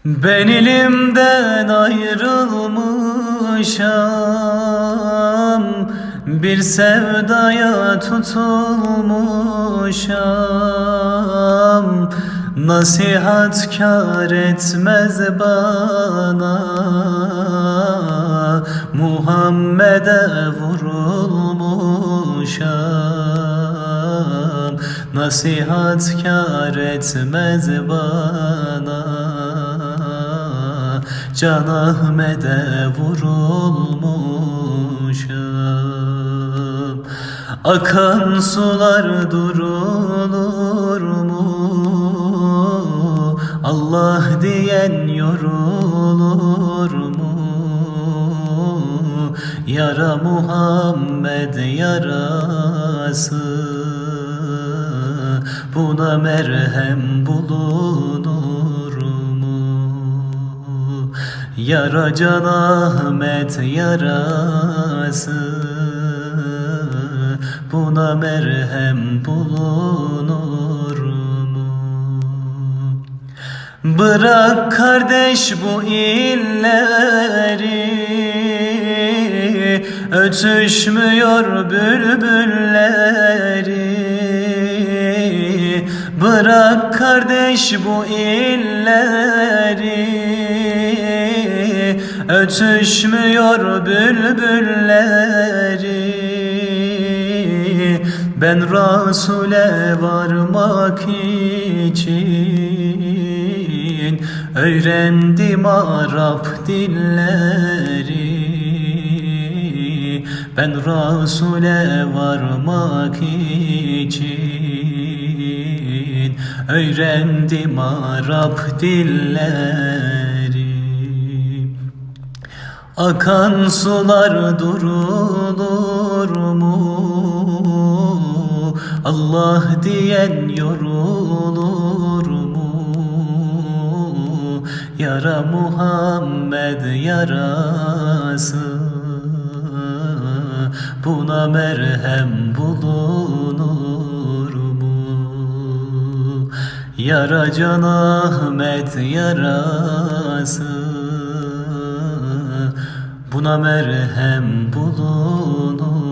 Ben elimden ayrılmışam, bir sevdaya tutulmuşam. Nasihat kâr etmez bana, Muhammed'e vurulmuşam. Nasihat kâr etmez bana, Can Ahmet'e vurulmuşam. Akan sular durulur mu? Allah diyen yorulur mu? Yara Muhammed yarası, buna merhem bulunur mu? Yara Can Ahmet yarası, buna merhem bulunur mu? Bırak kardeş bu illeri, ötüşmüyor bülbülleri. Bırak kardeş bu illeri, ötüşmüyor bülbülleri. Ben Resul'e varmak için öğrendim Arap dilleri. Ben Resul'e varmak için öğrendim Arap dilleri. Akan sular durulur mu? Allah diyen yorulur mu? Yara Muhammed yarası, buna merhem bulunur mu? Yara Can Ahmet yarası, buna merhem bulunur